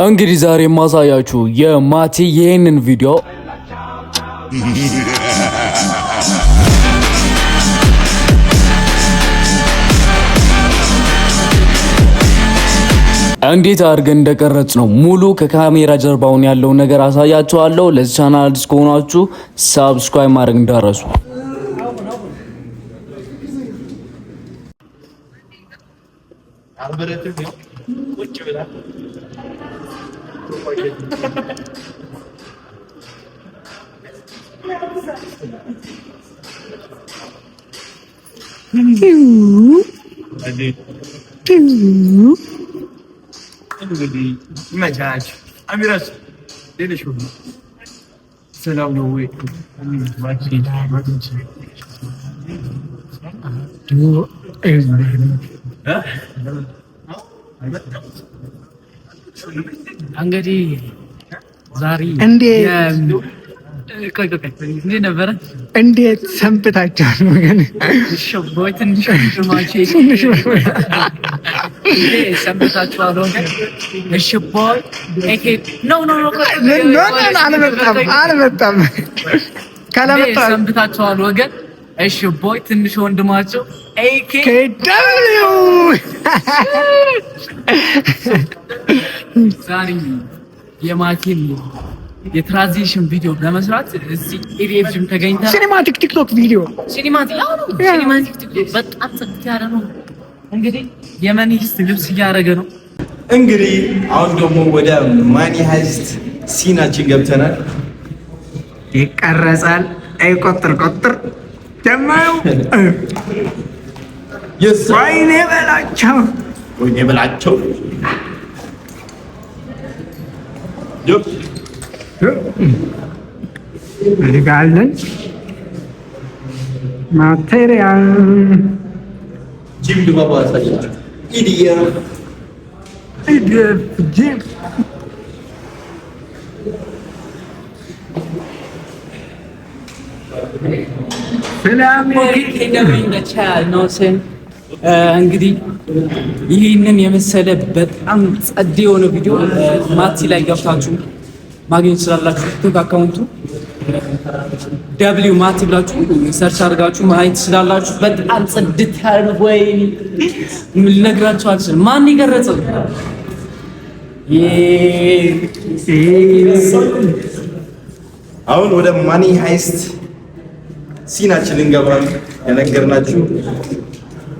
እንግዲህ ዛሬ ማሳያችሁ የማቲ ይሄንን ቪዲዮ እንዴት አድርገን እንደቀረጽ ነው ሙሉ ከካሜራ ጀርባውን ያለው ነገር አሳያችኋለሁ። ለዚህ ቻናል አዲስ ከሆናችሁ ሰብስክራይብ ማድረግ እንዳትረሱ። ሰላም ነው ወይ? እንግዲህ ዛሬ እንዴት ሰንብታችኋል? ወገን ሸቦይ ትንሽ ማቼ ሰንብታችኋል? ወገን ሸቦይ አልመጣም ካለመጣ ሰንብታችኋል? ወገን ሸቦይ ትንሽ ወንድማቸው KW ዛሬ የማቲን የትራንዚሽን ቪዲዮ ለመስራት እዚህ ኢሪኤፍ ጂም ተገኝታ ሲኒማቲክ ቲክቶክ ቪዲዮ ሲኒማቲክ ቲክቶክ በጣም ጽድት ያለ ነው። እንግዲህ የመኒስት ልብስ እያደረገ ነው። እንግዲህ አሁን ደግሞ ወደ ማኒ ሃይስት ሲናችን ገብተናል። ይቀረጻል። አይ ቆጥር ደማዩ ወይኔ በላቸው እንጋለን ማቴሪያል ጂም ድባቡ አሳያችሁ። ኢዲኤፍ ጂም እንግዲህ ይህንን የመሰለ በጣም ጸድ የሆነ ቪዲዮ ማቲ ላይ ገብታችሁ ማግኘት ትችላላችሁ። ቲክቶክ አካውንቱ W ማቲ ብላችሁ ሰርች አድርጋችሁ ማየት ትችላላችሁ። በጣም ጽድት ያለ ወይ ምን ልነግራችሁ አልችልም። ማን ይገረጸው? አሁን ወደ ማኒ ሃይስት ሲናችን እንገባለን። የነገርናችሁ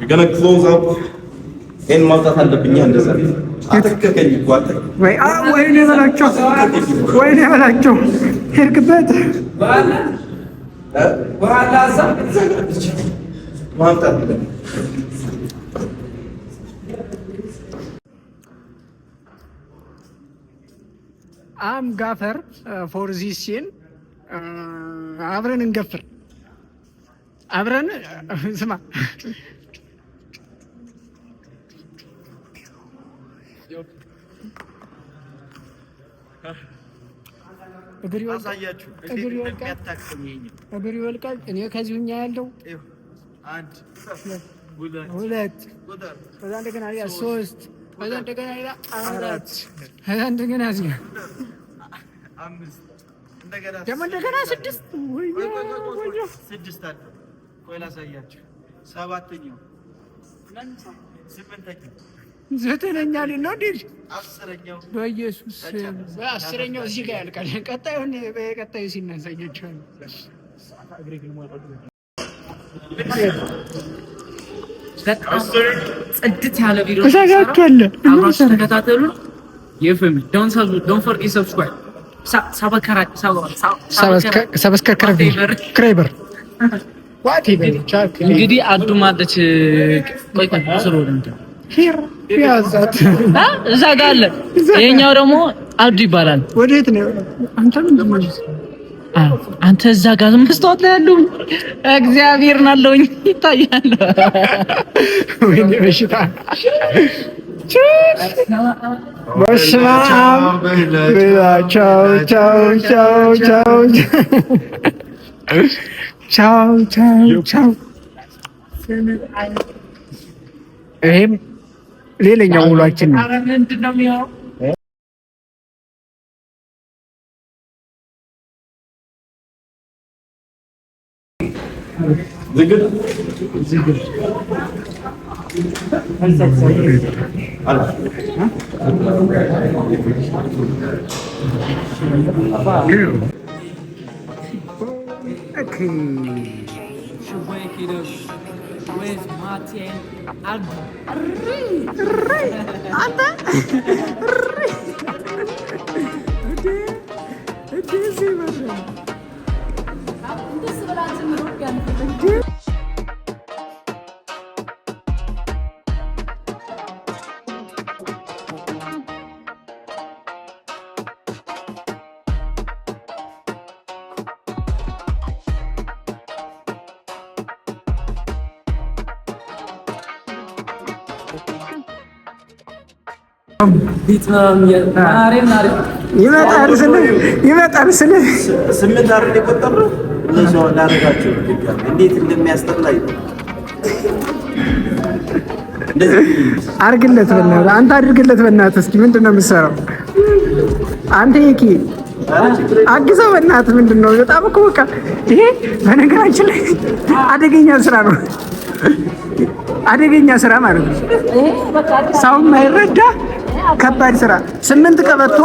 gonna close up and ማውጣት አለብኝ። እንደዛ አትከከኝ ጓት ወይ ወይኔ በላቸው ሄድክበት በኋላ ማውጣት አም ጋፈር ፎር ዚስ ሲን አብረን እንገፍር አብረን ስማ እግር ይወልቃል። እኔ ከዚህ ሁኛ ያለው ሁለት ከዛ እንደገና ሶስት ከዛ እንደገና አራት ከዛ እንደገና ደግሞ እንደገና ስድስት አለ። ቆይ ላሳያችሁ። ሰባተኛው ስምንተኛው ዘጠነኛ ነው እንዴ? አስረኛው በኢየሱስ በአስረኛው እዚህ ጋር ያልቃል። ቀጣዩ ሲናሳያችኋል። ጽድት ያለ ቪዲዮ ተዘጋጅቷል። አብራችሁ ተከታተሉ። የፈሚ ዶንት ፎርጌት ሰብስክራይብ ሰብስክራይበር እንግዲህ አዱ ማለች። ቆይ ያዛት እዛ ጋር አለ። ይሄኛው ደግሞ አዱ ይባላል። ወዴት ነው አንተ? እዛ ጋር መስታወት ላይ ያለው እግዚአብሔርን አለውኝ ይታያል። ወይኔ በሽታ በስማም ቻው ይሄም ሌላኛው ውሏችን ነው። ዝግል ይመጣል ስለ ስምንት አይደል የቆጠረው ለሰው ላደርጋቸው እንዴት እንደሚያስጠላኝ አድርግለት በእናትህ አንተ አድርግለት በእናትህ እስኪ ምንድን ነው የምትሰራው አንተ ይኪ አግዘው በእናትህ ምንድን ነው በጣም እኮ በቃ ይሄ በነገራችን ላይ አደገኛ ስራ ነው አደገኛ ስራ ማለት ነው ሰው ማይረዳ ከባድ ስራ 8 ቀበቶ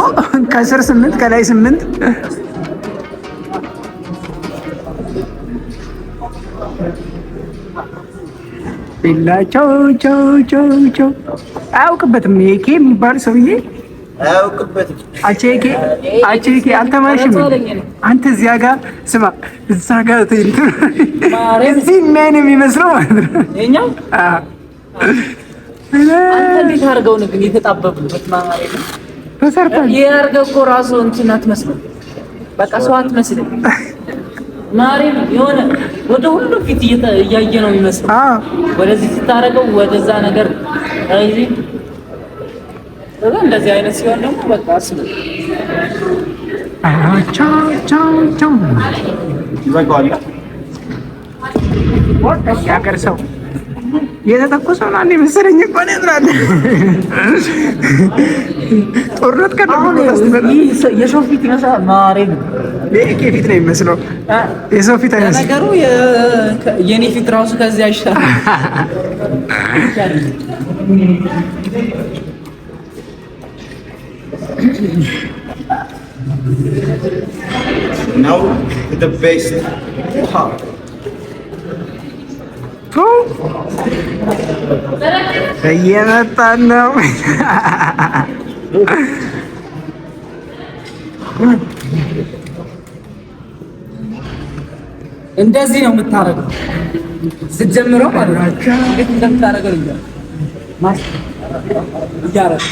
ከስር 8 ከላይ 8 ቢላቸው ቸው አያውቅበትም ይሄ የሚባል ሰውዬ አያውቅበትም አቼኬ አልተማርሽም አንተ እዚያ ጋር ስማ እዛ ጋር እዚህ ምን የሚመስለው ማለት ነው የኛው አንተ እንዴት አድርገው ነው ግን የተጣበቡበት ማለት ነው ተሰርቷል ያርገው እኮ ራሱ እንትን አትመስልም በቃ ሰው አትመስልም ማሪም የሆነ ወደ ሁሉ ፊት እያየ ነው የሚመስለው ወደዚህ ስታረገው ወደዛ ነገር አይዚ እንደዚህ አይነት ሲሆን ደግሞ በቃ አስብ ቻው ይዘጋዋል ያገር ሰው የተተኮሰው ነው መሰለኝ እኮ ነው ያድራል ጦርነት ከደሆነ የሰው ፊት ይመስላል ማሪም ለእኬ ፊት ነው የሚመስለው የሰው ፊት አይመስልም ነገሩ የኔ ፊት ራሱ ከዚህ አይሻልም Now the best part. እየመጣን ነው እንደዚህ ነው የምታረገው ስትጀምረው ማለት ነው እንዴት እንደምታረገው ይላል ማስ ይያረግ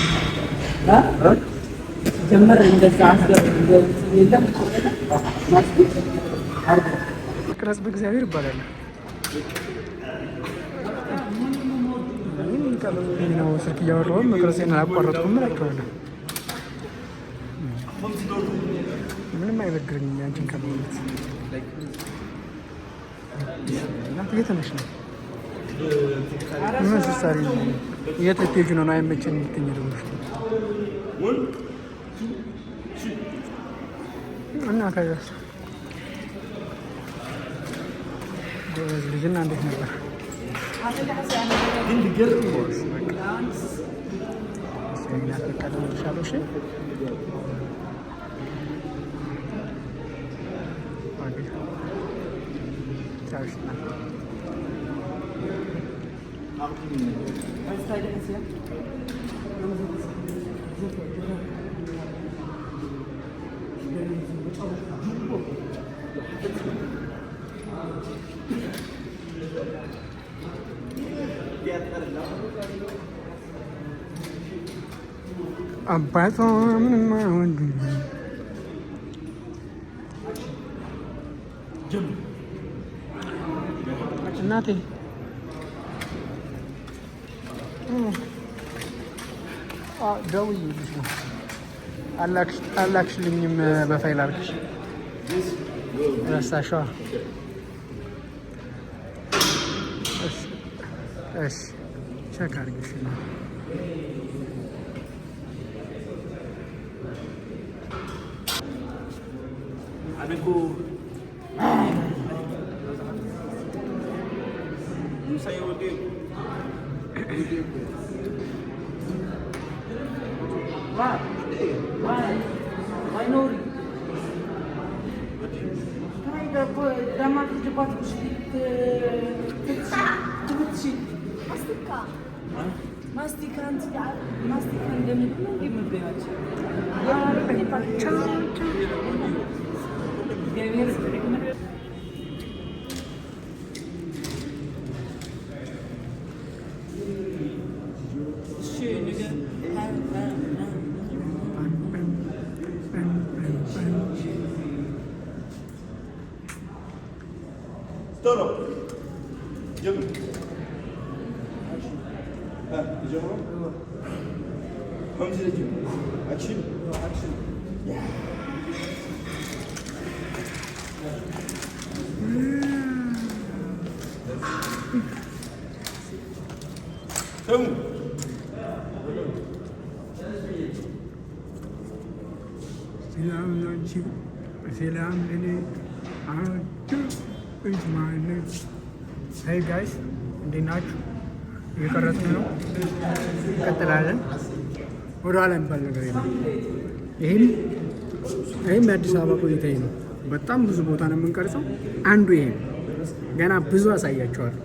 ጀመረ እንደዛ አስገር እንደዚህ ማስ ቅረጽ በእግዚአብሔር ይባላል ነው ስልክ እያወራሁ መቅረጼን አላቋረጥኩም እላቸዋለሁ ምንም አይበግረኝም ያንቺን ከመሆኑት እናት እየተነሽ ነው ምን ስሳሪ የት ልትሄጂ ነው አይመቸኝ የምትኝ ደሞች እና ከዛስ ልጅና እንዴት ነበር ግን ሊገርም ነው ሰይናት ተቀደም ሻሎሽ ታሽና አባቷ ምንም አይወዱም እናቴ ደውዬልሽ ነው አላክሽልኝም በፋይል አልክሽ ረሳሽዋ እሺ ቼክ አድርጊሽ Toro. Jom. Jom. Come to the gym. Action. Action. Yeah. Come. Selam lele. ሄይ ጋይስ እንዴት ናችሁ? እየቀረጽን ነው፣ እንቀጥላለን። ወደ ኋላ የሚባል ነገር የለም። ይህም የአዲስ አበባ ቆይታዬ ነው። በጣም ብዙ ቦታ ነው የምንቀርጸው። አንዱ ይሄ ገና ብዙ አሳያቸዋለሁ።